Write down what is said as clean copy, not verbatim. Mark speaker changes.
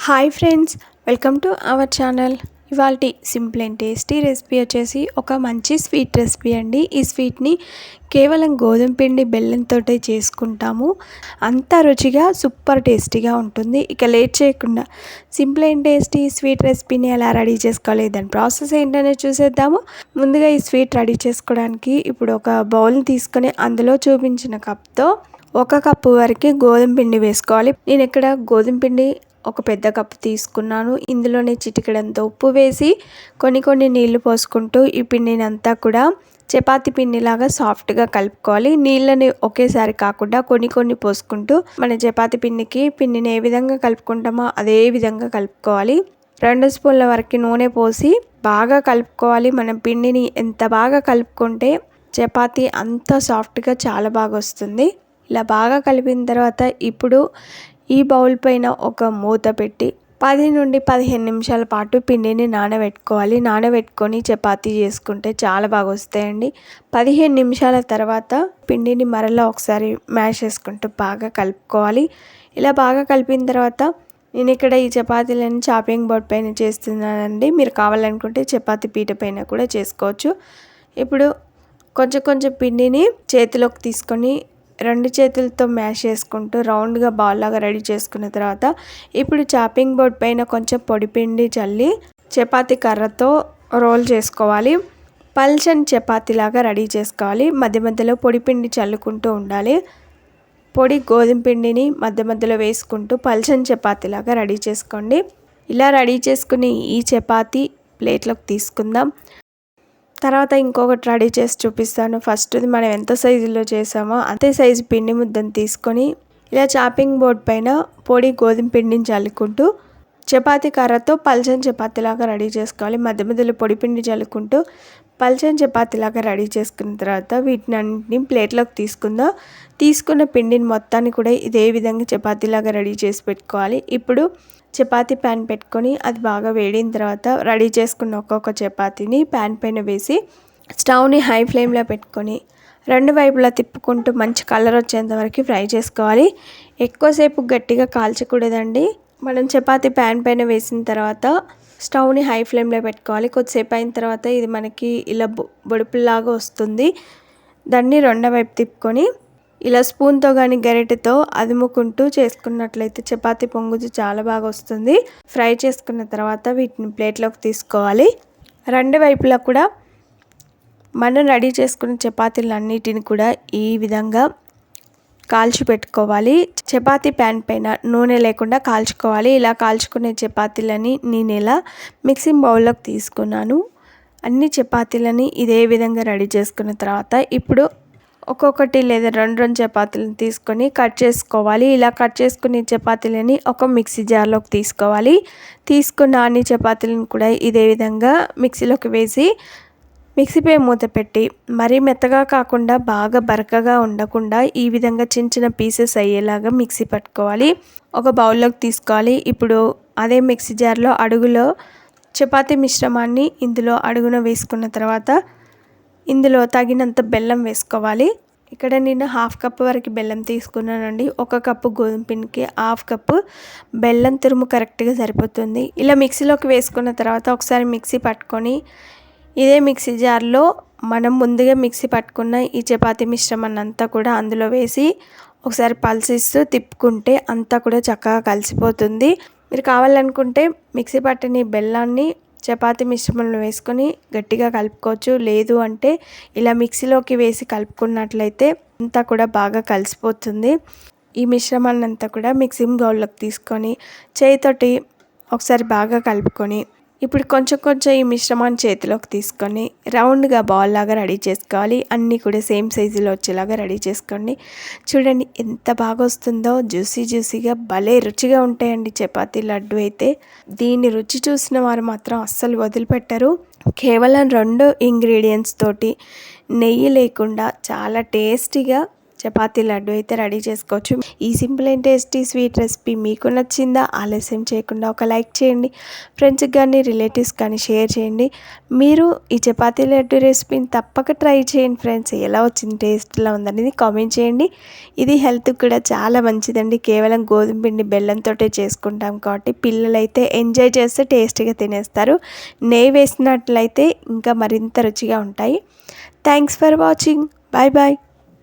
Speaker 1: Hi friends, welcome to our channel. ఇవాల్టి simple and tasty recipe వచ్చేసి ఒక మంచి స్వీట్ రెసిపీ అండి. ఈ స్వీట్ని కేవలం గోధుమ పిండి బెల్లంతో చేసుకుంటాము. అంత రుచిగా సూపర్ టేస్టీగా ఉంటుంది. ఇక లేట్ చేయకుండా సింపుల్ అండ్ టేస్టీ స్వీట్ రెసిపీని ఎలా రెడీ చేసుకోవాలి, దాని ప్రాసెస్ ఏంటనే చూసేద్దాము. ముందుగా ఈ స్వీట్ రెడీ చేసుకోవడానికి ఇప్పుడు ఒక బౌల్ని తీసుకొని అందులో చూపించిన కప్తో 1 కప్పు వరకు గోధుమ పిండి వేసుకోవాలి. నేను ఇక్కడ గోధుమ పిండి ఒక పెద్ద కప్పు తీసుకున్నాను. ఇందులోనే చిటికెడంత ఉప్పు వేసి కొన్ని నీళ్లు పోసుకుంటూ ఈ పిండిని అంతా కూడా చపాతీ పిండిలాగా సాఫ్ట్గా కలుపుకోవాలి. నీళ్ళని ఒకేసారి కాకుండా కొన్ని పోసుకుంటూ మన చపాతీ పిండిని ఏ విధంగా కలుపుకుంటామో అదే విధంగా కలుపుకోవాలి. 2 స్పూన్ల వరకు నూనె పోసి బాగా కలుపుకోవాలి. మనం పిండిని ఎంత బాగా కలుపుకుంటే చపాతీ అంత సాఫ్ట్గా చాలా బాగా వస్తుంది. ఇలా బాగా కలిపిన తర్వాత ఇప్పుడు ఈ బౌల్ పైన ఒక మూత పెట్టి 10 నుండి 15 నిమిషాల పాటు పిండిని నానబెట్టుకోవాలి. నానబెట్టుకొని చపాతీ చేసుకుంటే చాలా బాగా వస్తాయండి. 15 నిమిషాల తర్వాత పిండిని మరలా ఒకసారి మ్యాష్ చేసుకుంటూ బాగా కలుపుకోవాలి. ఇలా బాగా కలిపిన తర్వాత నేను ఇక్కడ ఈ చపాతీలను చాపింగ్ బోర్డ్ పైన చేస్తున్నానండి. మీరు కావాలనుకుంటే చపాతీ పీట పైన కూడా చేసుకోవచ్చు. ఇప్పుడు కొంచెం పిండిని చేతిలోకి తీసుకొని 2 చేతులతో మ్యాష్ చేసుకుంటూ రౌండ్గా బాల్ లాగా రెడీ చేసుకున్న తర్వాత ఇప్పుడు చాపింగ్ బోర్డ్ పైన కొంచెం పొడి పిండి చల్లి చపాతీ కర్రతో రోల్ చేసుకోవాలి. పల్చని చపాతీ లాగా రెడీ చేసుకోవాలి. మధ్యలో పొడి పిండి చల్లుకుంటూ ఉండాలి. పొడి గోధుమ పిండిని మధ్యలో వేసుకుంటూ పల్చని చపాతీ లాగా రెడీ చేసుకోండి. ఇలా రెడీ చేసుకుని ఈ చపాతీ ప్లేట్లోకి తీసుకుందాం. తర్వాత ఇంకొకటి రెడీ చేసి చూపిస్తాను. ఫస్ట్ది మనం ఎంత సైజులో చేసామో అంతే సైజు పిండి ముద్దను తీసుకొని ఇలా చాపింగ్ బోర్డ్ పైన పొడి గోధుమ పిండిని చల్లుకుంటూ చపాతీ కర్రతో పల్చని చపాతీలాగా రెడీ చేసుకోవాలి. మధ్యలో పొడి పిండి చల్లుకుంటూ పల్చని చపాతీలాగా రెడీ చేసుకున్న తర్వాత వీటిని అన్నింటినీ ప్లేట్లోకి తీసుకుందాం. తీసుకున్న పిండిని మొత్తాన్ని కూడా ఇదే విధంగా చపాతీలాగా రెడీ చేసి పెట్టుకోవాలి. ఇప్పుడు చపాతీ ప్యాన్ పెట్టుకొని అది బాగా వేడిన తర్వాత రెడీ చేసుకున్న ఒక్కొక్క చపాతీని ప్యాన్ పైన వేసి స్టవ్ని హై ఫ్లేమ్లో పెట్టుకొని 2 వైపులా తిప్పుకుంటూ మంచి కలర్ వచ్చేంత వరకు ఫ్రై చేసుకోవాలి. ఎక్కువసేపు గట్టిగా కాల్చకూడదండి. మనం చపాతీ ప్యాన్ పైన వేసిన తర్వాత స్టవ్ని హై ఫ్లేమ్లో పెట్టుకోవాలి. కొద్దిసేపు అయిన తర్వాత ఇది మనకి ఇలా బొడుపుల్లాగా వస్తుంది. దాన్ని 2వ వైపు తిప్పుకొని ఇలా స్పూన్తో కానీ గరిటెతో అదుముకుంటూ చేసుకున్నట్లయితే చపాతీ పొంగుతూ చాలా బాగా వస్తుంది. ఫ్రై చేసుకున్న తర్వాత వీటిని ప్లేట్లోకి తీసుకోవాలి. 2 వైపులా కూడా మనం రెడీ చేసుకున్న చపాతీలన్నిటిని కూడా ఈ విధంగా కాల్చి పెట్టుకోవాలి. చపాతీ ప్యాన్ పైన నూనె లేకుండా కాల్చుకోవాలి. ఇలా కాల్చుకునే చపాతీలని నేను ఇలా మిక్సింగ్ బౌల్లోకి తీసుకున్నాను. అన్ని చపాతీలని ఇదే విధంగా రెడీ చేసుకున్న తర్వాత ఇప్పుడు ఒక్కొక్కటి లేదా 2 చపాతీలను తీసుకొని కట్ చేసుకోవాలి. ఇలా కట్ చేసుకునే చపాతీలని ఒక మిక్సీ జార్లోకి తీసుకోవాలి. తీసుకున్న అన్ని చపాతీలను కూడా ఇదే విధంగా మిక్సీలోకి వేసి మిక్సీపై మూత పెట్టి మరీ మెత్తగా కాకుండా బాగా బరకగా ఉండకుండా ఈ విధంగా చిన్న పీసెస్ అయ్యేలాగా మిక్సీ పట్టుకోవాలి. ఒక బౌల్లోకి తీసుకోవాలి. ఇప్పుడు అదే మిక్సీ జార్లో అడుగులో చపాతీ మిశ్రమాన్ని ఇందులో అడుగున వేసుకున్న తర్వాత ఇందులో తగినంత బెల్లం వేసుకోవాలి. ఇక్కడ నేను 1/2 కప్పు వరకు బెల్లం తీసుకున్నానండి. 1 కప్పు గోధుమ పిండికి 1/2 కప్పు బెల్లం తురుము కరెక్ట్గా సరిపోతుంది. ఇలా మిక్సీలోకి వేసుకున్న తర్వాత ఒకసారి మిక్సీ పట్టుకొని ఇదే మిక్సీ జార్లో మనం ముందుగా మిక్సీ పట్టుకున్న ఈ చపాతీ మిశ్రమాన్ని అంతా కూడా అందులో వేసి ఒకసారి పల్సిస్తూ తిప్పుకుంటే అంతా కూడా చక్కగా కలిసిపోతుంది. మీరు కావాలనుకుంటే మిక్సీ పట్టిన బెల్లాన్ని చపాతీ మిశ్రమంలో వేసుకొని గట్టిగా కలుపుకోవచ్చు. లేదు అంటే ఇలా మిక్సీలోకి వేసి కలుపుకున్నట్లయితే అంతా కూడా బాగా కలిసిపోతుంది. ఈ మిశ్రమాన్ని అంతా కూడా మిక్సింగ్ బౌల్లోకి తీసుకొని చేతితోటి ఒకసారి బాగా కలుపుకొని ఇప్పుడు కొంచెం ఈ మిశ్రమాన్ని చేతిలోకి తీసుకొని రౌండ్గా బాల్ లాగా రెడీ చేసుకోవాలి. అన్నీ కూడా సేమ్ సైజులో వచ్చేలాగా రెడీ చేసుకోండి. చూడండి ఎంత బాగా వస్తుందో, జ్యూసీగా భలే రుచిగా ఉంటాయండి చపాతీ లడ్డు అయితే. దీన్ని రుచి చూసిన వారు మాత్రం అస్సలు వదిలిపెట్టరు. కేవలం 2 ఇంగ్రీడియంట్స్ తోటి నెయ్యి లేకుండా చాలా టేస్టీగా చపాతీ లడ్డు అయితే రెడీ చేసుకోవచ్చు. ఈ simple and tasty sweet recipe మీకు నచ్చిందా? ఆలస్యం చేయకుండా ఒక లైక్ చేయండి. ఫ్రెండ్స్కి కానీ రిలేటివ్స్ కానీ షేర్ చేయండి. మీరు ఈ చపాతీ లడ్డు రెసిపీని తప్పక ట్రై చేయండి ఫ్రెండ్స్. ఎలా వచ్చింది, టేస్ట్ ఎలా ఉందనేది కామెంట్ చేయండి. ఇది హెల్త్కి కూడా చాలా మంచిదండి. కేవలం గోధుమ పిండి బెల్లంతో చేసుకుంటాం కాబట్టి పిల్లలైతే ఎంజాయ్ చేస్తే టేస్టీగా తినేస్తారు. నెయ్యి వేసినట్లయితే ఇంకా మరింత రుచిగా ఉంటాయి. Thanks for watching. Bye bye.